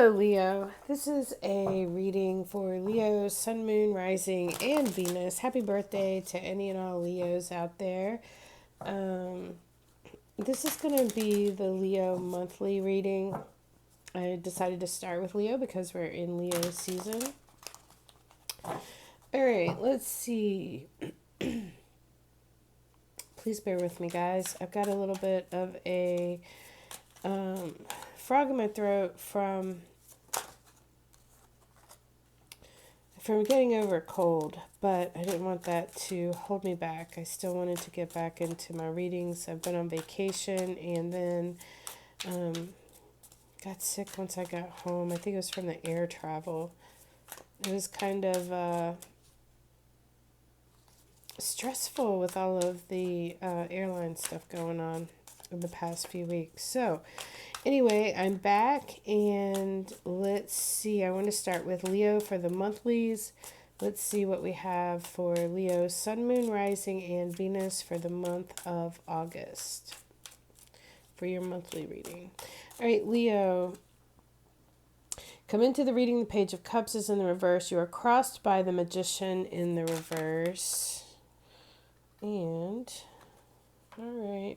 Hello, Leo. This is a reading for Leo, Sun, Moon, Rising, and Venus. Happy birthday to any and all Leos out there. Um, this is going to be the Leo monthly reading. I decided to start with Leo because we're in Leo season. All right, let's see. Please bear with me, guys. I've got a little bit of a frog in my throat from getting over a cold, but I didn't want that to hold me back. I still wanted to get back into my readings. I've been on vacation and then got sick once I got home. I think it was from the air travel. It was kind of stressful with all of the airline stuff going on in the past few weeks. So, anyway, I'm back and let's see. I want to start with Leo for the monthlies. Let's see what we have for Leo, Sun, Moon, Rising, and Venus for the month of August for your monthly reading. All right, Leo. Come into the reading. The Page of Cups is in the reverse. You are crossed by the Magician in the reverse. And, all right.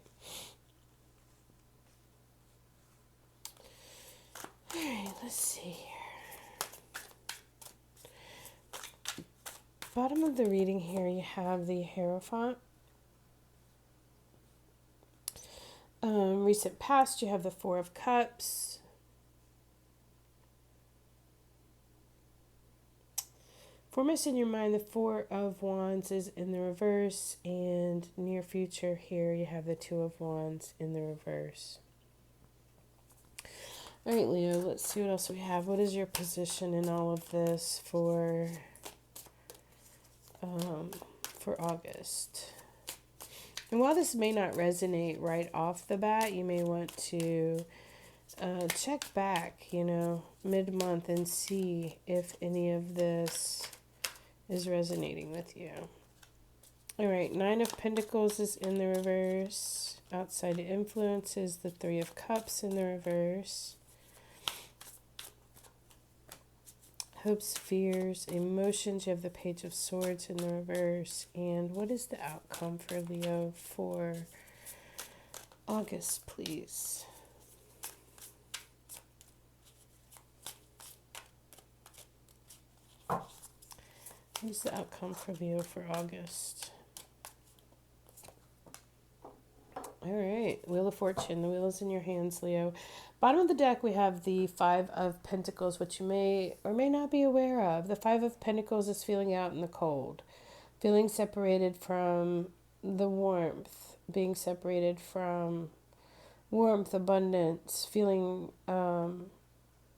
All right, let's see here. Bottom of the reading here, you have the Hierophant. Recent past, you have the Four of Cups. Foremost in your mind, the Four of Wands is in the reverse, and near future here, you have the Two of Wands in the reverse. All right, Leo, let's see what else we have. What is your position in all of this for August? And while this may not resonate right off the bat, you may want to check back, mid-month and see if any of this is resonating with you. All right, Nine of Pentacles is in the reverse. Outside influences, the Three of Cups in the reverse. Hopes, fears, emotions, you have the Page of Swords in the reverse. And what is the outcome for Leo for August, please? What is the outcome for Leo for August? All right, Wheel of Fortune. The wheel is in your hands, Leo. Bottom of the deck, we have the Five of Pentacles, which you may or may not be aware of. The Five of Pentacles is feeling out in the cold, feeling separated from the warmth, being separated from warmth, abundance, feeling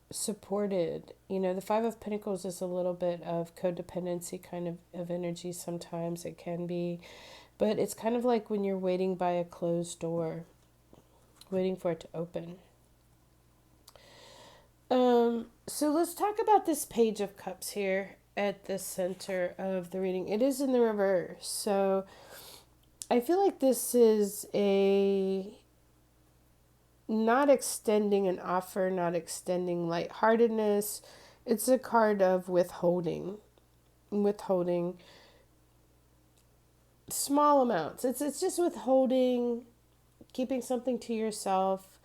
supported. The Five of Pentacles is a little bit of codependency kind of energy sometimes. It can be. But it's kind of like when you're waiting by a closed door, waiting for it to open. So let's talk about this Page of Cups here at the center of the reading. It is in the reverse. So I feel like this is not extending an offer, not extending lightheartedness. It's a card of withholding small amounts. It's just withholding, keeping something to yourself,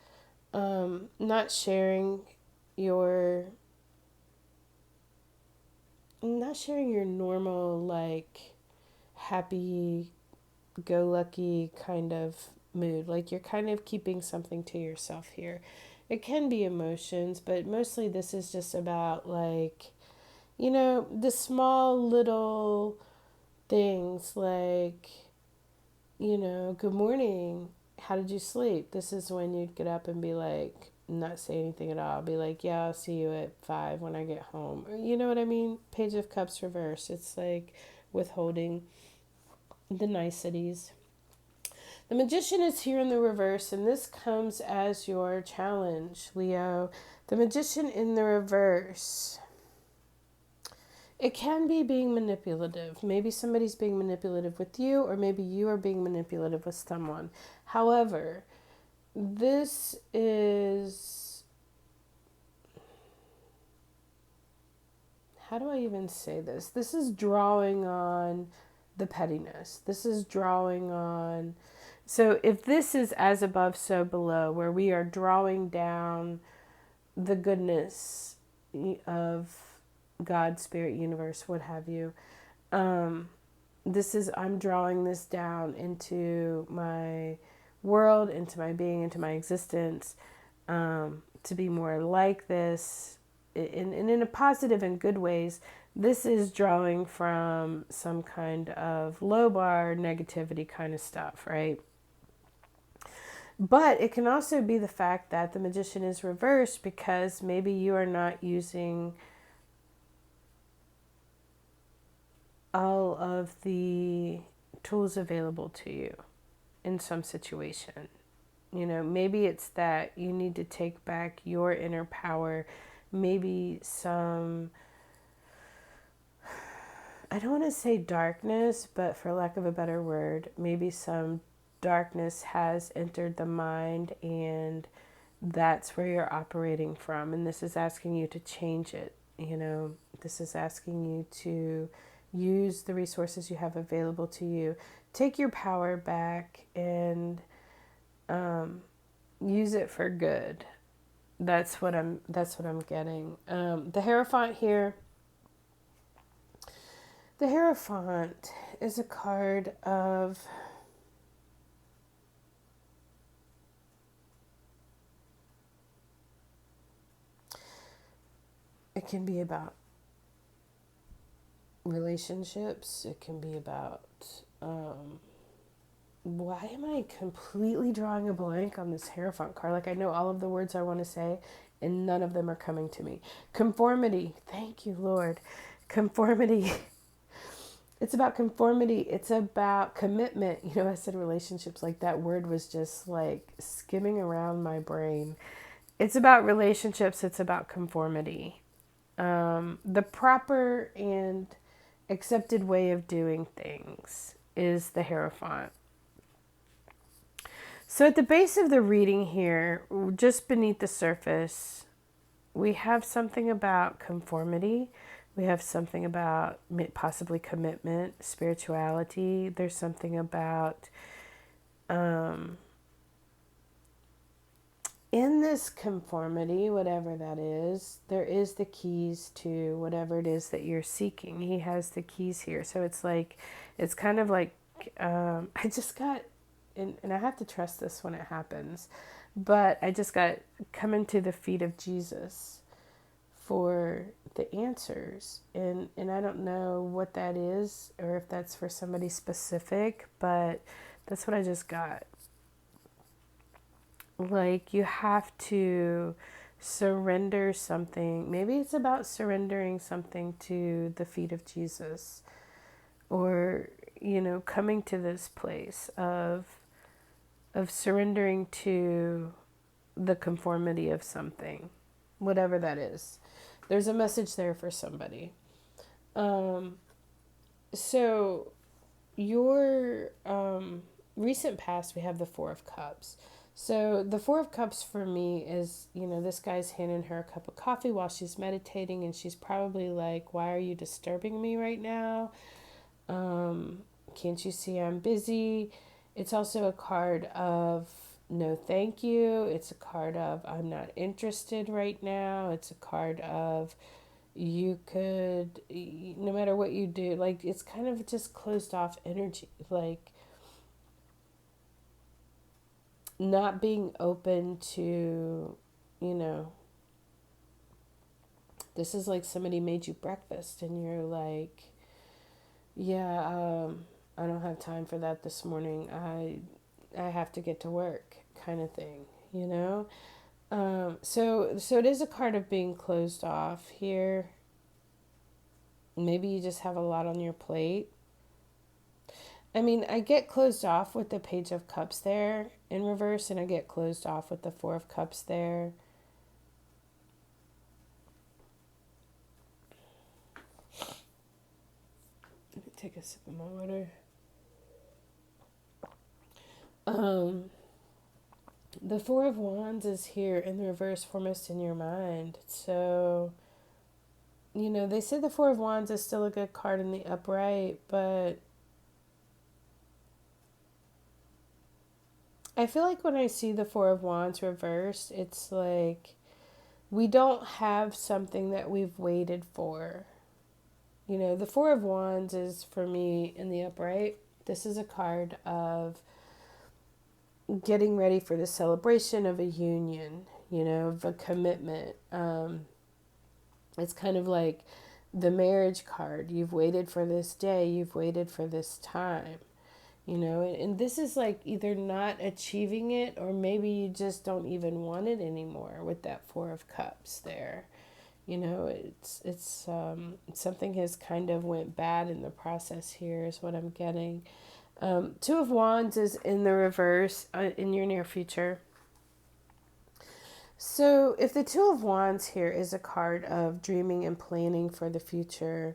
not sharing your normal, like, happy go lucky kind of mood. Like, you're kind of keeping something to yourself here. It can be emotions, but mostly this is just about, like, the small little things, like, good morning, how did you sleep? This is when you'd get up and be like, not say anything at all. Be like, yeah, I'll see you at 5 when I get home. Or, you know what I mean? Page of Cups reverse. It's like withholding the niceties. The Magician is here in the reverse, and this comes as your challenge, Leo. The Magician in the reverse. It can be being manipulative. Maybe somebody's being manipulative with you, or maybe you are being manipulative with someone. However, this is how do I even say this? This is drawing on the pettiness. This is drawing on, so if this is as above, so below, where we are drawing down the goodness of God, spirit, universe, what have you, this is, I'm drawing this down into my world, into my being, into my existence, to be more like this, in a positive and good ways. This is drawing from some kind of low bar negativity kind of stuff, right? But it can also be the fact that the magician is reversed because maybe you are not using all of the tools available to you in some situation. You know, maybe it's that you need to take back your inner power. Maybe some, I don't want to say darkness, but for lack of a better word, maybe some darkness has entered the mind, and that's where you're operating from. And this is asking you to change it. You know, this is asking you to use the resources you have available to you. Take your power back and use it for good. That's what I'm getting. The Hierophant here. The Hierophant is a card of it can be about relationships. It can be about why am I completely drawing a blank on this Hierophant card? Like, I know all of the words I want to say, and none of them are coming to me. Conformity. Thank you, Lord. Conformity. It's about conformity. It's about commitment. You know, I said relationships, like that word was just like skimming around my brain. It's about relationships. It's about conformity. The proper and accepted way of doing things is the Hierophant. So at the base of the reading here, just beneath the surface, we have something about conformity. We have something about possibly commitment, spirituality. There's something about, in this conformity, whatever that is, there is the keys to whatever it is that you're seeking. He has the keys here. So it's like, it's kind of like, I just got, and I have to trust this when it happens, but I just got coming to the feet of Jesus for the answers, and I don't know what that is or if that's for somebody specific, but that's what I just got. Like, you have to surrender something. Maybe it's about surrendering something to the feet of Jesus, or, you know, coming to this place of surrendering to the conformity of something, whatever that is. There's a message there for somebody. So your recent past, we have the Four of Cups. So the Four of Cups for me is, you know, this guy's handing her a cup of coffee while she's meditating, and she's probably like, why are you disturbing me right now? Can't you see I'm busy? It's also a card of no thank you. It's a card of I'm not interested right now. It's a card of you could, no matter what you do, like, it's kind of just closed off energy, like not being open to, you know, this is like somebody made you breakfast and you're like, yeah, I don't have time for that this morning. I have to get to work, kind of thing, you know? So it is a card of being closed off here. Maybe you just have a lot on your plate. I mean, I get closed off with the Page of Cups there in reverse, and I get closed off with the Four of Cups there. Let me take a sip of my water. The Four of Wands is here in the reverse, foremost in your mind. So They say the Four of Wands is still a good card in the upright, but I feel like when I see the Four of Wands reversed, it's like we don't have something that we've waited for. The Four of Wands is, for me, in the upright. This is a card of getting ready for the celebration of a union, of a commitment. It's kind of like the marriage card. You've waited for this day, you've waited for this time, and this is like either not achieving it or maybe you just don't even want it anymore with that Four of Cups there. It's something has kind of went bad in the process here is what I'm getting. Two of Wands is in the reverse in your near future. So if the Two of Wands here is a card of dreaming and planning for the future,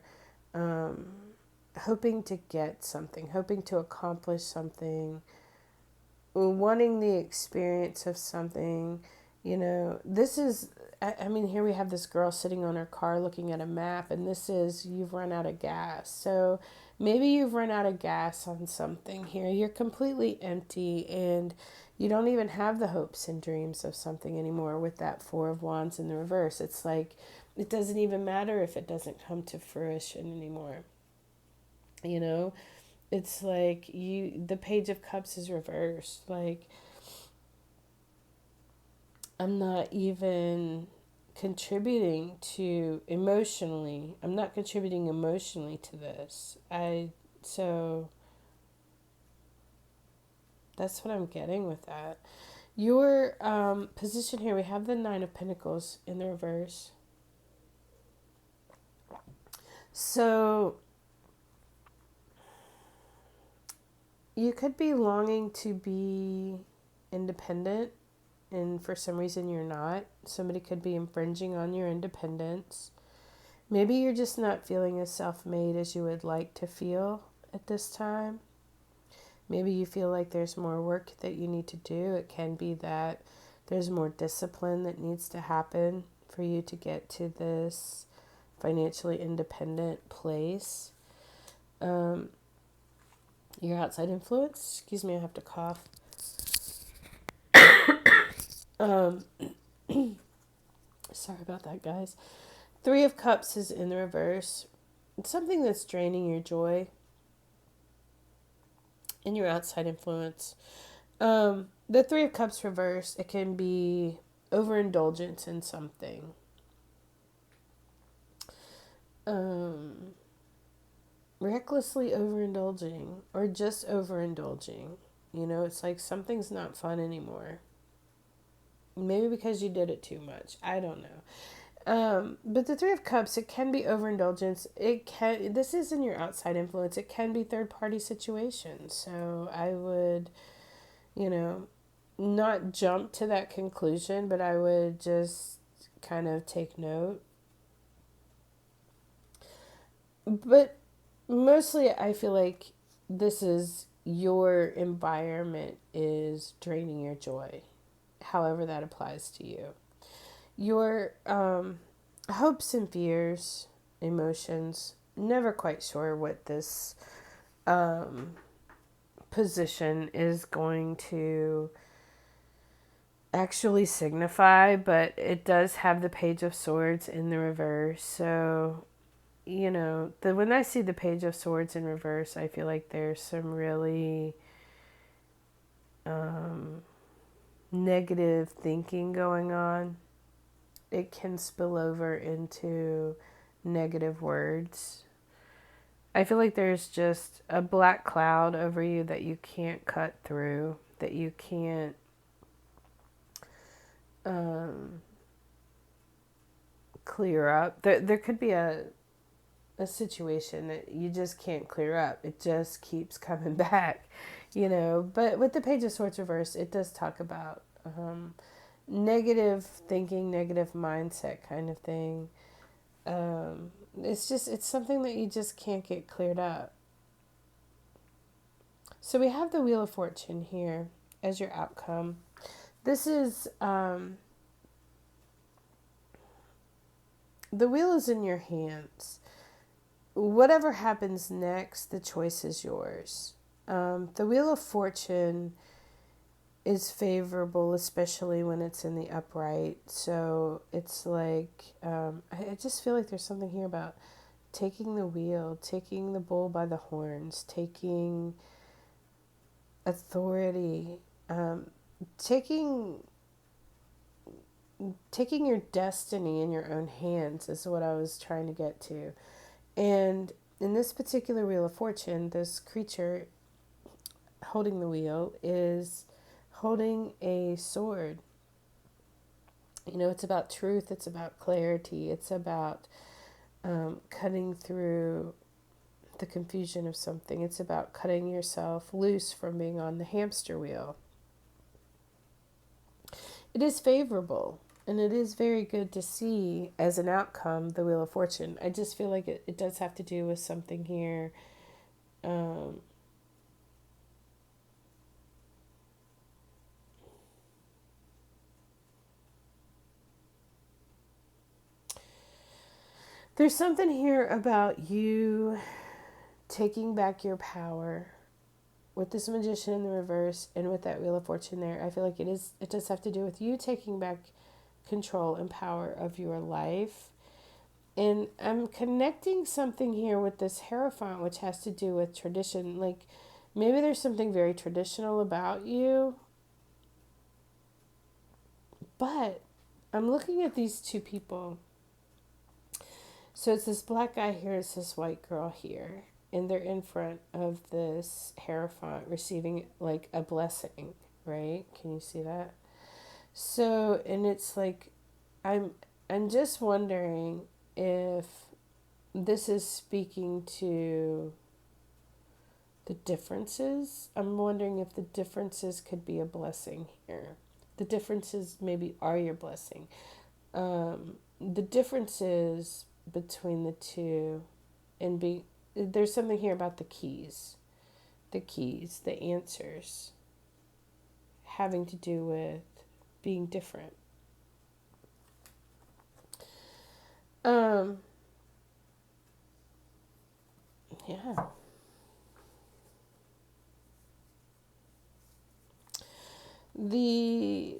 hoping to get something, hoping to accomplish something, wanting the experience of something, this is, I mean, here we have this girl sitting on her car looking at a map, and this is you've run out of gas. So maybe you've run out of gas on something here. You're completely empty, and you don't even have the hopes and dreams of something anymore with that Four of Wands in the reverse. It's like it doesn't even matter if it doesn't come to fruition anymore. It's like the Page of Cups is reversed. Like, I'm not even contributing to emotionally. I'm not contributing emotionally to this. So that's what I'm getting with that. Your position here, we have the Nine of Pentacles in the reverse. So you could be longing to be independent, and for some reason you're not. Somebody could be infringing on your independence. Maybe you're just not feeling as self-made as you would like to feel at this time. Maybe you feel like there's more work that you need to do. It can be that there's more discipline that needs to happen for you to get to this financially independent place. Your outside influence. Excuse me, I have to cough. Sorry about that, guys. Three of Cups is in the reverse. It's something that's draining your joy and your outside influence. The Three of Cups reverse, it can be overindulgence in something. Recklessly overindulging or just overindulging. It's like something's not fun anymore. Maybe because you did it too much. I don't know. But the Three of Cups, it can be overindulgence. This is in your outside influence. It can be third party situations. So I would, not jump to that conclusion, but I would just kind of take note. But mostly I feel like this is your environment is draining your joy, however that applies to you. Your hopes and fears, emotions, never quite sure what this position is going to actually signify, but it does have the Page of Swords in the reverse. So, when I see the Page of Swords in reverse, I feel like there's some really negative thinking going on. It can spill over into negative words. I feel like there's just a black cloud over you that you can't cut through, that you can't clear up. There could be a situation that you just can't clear up. It just keeps coming back, But with the Page of Swords reverse, it does talk about negative thinking, negative mindset kind of thing. It's something that you just can't get cleared up. So we have the Wheel of Fortune here as your outcome. This is the wheel is in your hands. Whatever happens next, the choice is yours. The Wheel of Fortune is favorable, especially when it's in the upright. So it's like, I just feel like there's something here about taking the wheel, taking the bull by the horns, taking authority, taking your destiny in your own hands is what I was trying to get to. And in this particular Wheel of Fortune, this creature holding the wheel is holding a sword. You know, it's about truth, it's about clarity, it's about cutting through the confusion of something. It's about cutting yourself loose from being on the hamster wheel. It is favorable, and it is very good to see as an outcome the Wheel of Fortune. I just feel like it does have to do with something here. There's something here about you taking back your power with this Magician in the reverse and with that Wheel of Fortune there. I feel like it does have to do with you taking back control and power of your life. And I'm connecting something here with this Hierophant, which has to do with tradition. Like, maybe there's something very traditional about you. But I'm looking at these two people. So it's this black guy here, it's this white girl here. And they're in front of this Hierophant receiving like a blessing, right? Can you see that? So, and it's like, I'm just wondering if this is speaking to the differences. I'm wondering if the differences could be a blessing here. The differences maybe are your blessing. The differences between the two and there's something here about the keys, the answers having to do with being different. Yeah. The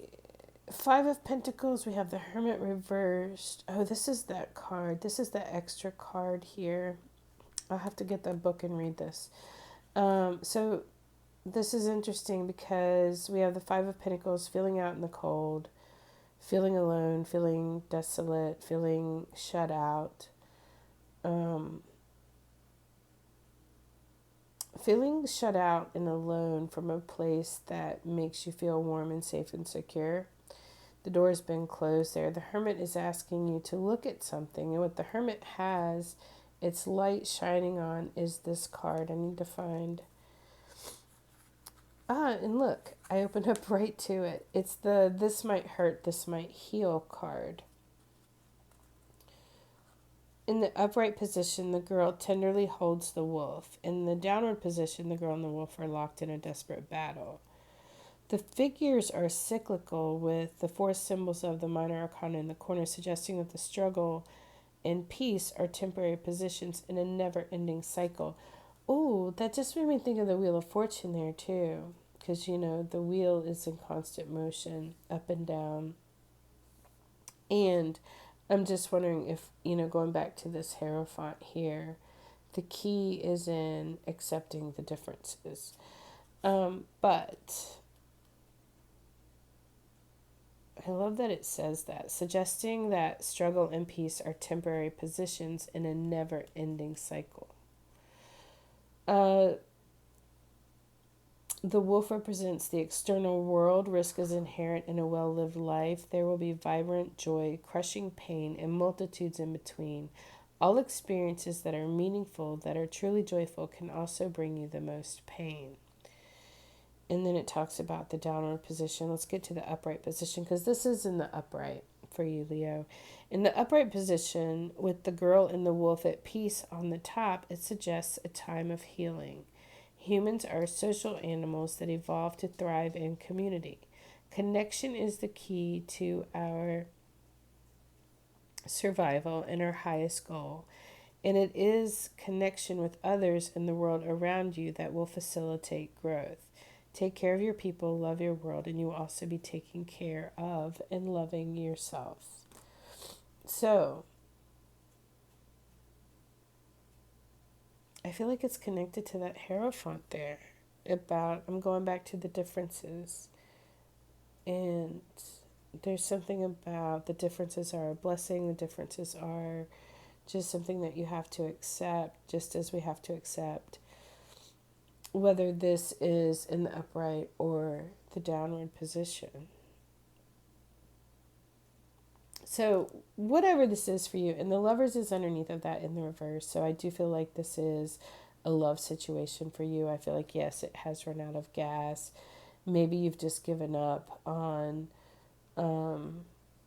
Five of Pentacles, we have the Hermit reversed. Oh, this is that card. This is the extra card here. I'll have to get the book and read this. So this is interesting because we have the Five of Pentacles, feeling out in the cold, feeling alone, feeling desolate, feeling shut out. Feeling shut out and alone from a place that makes you feel warm and safe and secure. The door's been closed there. The Hermit is asking you to look at something. And what the Hermit has, its light shining on, is this card. I need to find. And look, I opened up right to it. It's the This Might Hurt, This Might Heal card. In the upright position, the girl tenderly holds the wolf. In the downward position, the girl and the wolf are locked in a desperate battle. The figures are cyclical, with the four symbols of the minor arcana in the corner, suggesting that the struggle and peace are temporary positions in a never-ending cycle. Oh, that just made me think of the Wheel of Fortune there, too. Because, you know, the wheel is in constant motion, up and down. And I'm just wondering if, you know, going back to this Hierophant here, the key is in accepting the differences. But I love that it says that, suggesting that struggle and peace are temporary positions in a never-ending cycle. The wolf represents the external world. Risk is inherent in a well-lived life. There will be vibrant joy, crushing pain, and multitudes in between. All experiences that are meaningful, that are truly joyful, can also bring you the most pain. And then it talks about the downward position. Let's get to the upright position, because this is in the upright for you, Leo. In the upright position, with the girl and the wolf at peace on the top, it suggests a time of healing. Humans are social animals that evolve to thrive in community. Connection is the key to our survival and our highest goal. And it is connection with others in the world around you that will facilitate growth. Take care of your people, love your world, and you will also be taking care of and loving yourself. So, I feel like it's connected to that Hierophant there about, I'm going back to the differences. And there's something about the differences are a blessing, the differences are just something that you have to accept, just as we have to accept whether this is in the upright or the downward position. So, whatever this is for you, and the Lovers is underneath of that in the reverse. So, I do feel like this is a love situation for you. I feel like, yes, it has run out of gas. Maybe you've just given up on, um,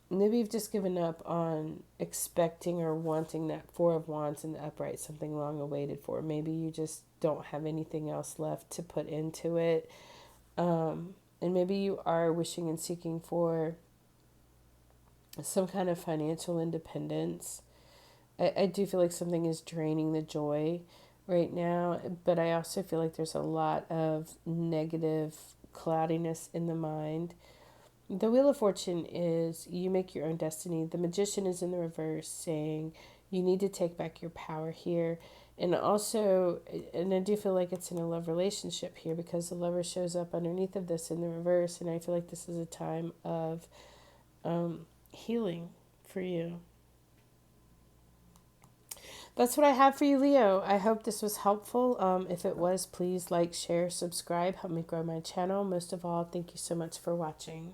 maybe you've just given up on expecting or wanting that Four of Wands in the upright, something long awaited for. Maybe you just don't have anything else left to put into it. And maybe you are wishing and seeking for some kind of financial independence. I do feel like something is draining the joy right now, but I also feel like there's a lot of negative cloudiness in the mind. The Wheel of Fortune is you make your own destiny. The Magician is in the reverse, saying you need to take back your power here. And also, and I do feel like it's in a love relationship here because the Lover shows up underneath of this in the reverse. And I feel like this is a time of healing for you. That's what I have for you, Leo. I hope this was helpful. If it was, please like, share, subscribe, help me grow my channel. Most of all, thank you so much for watching.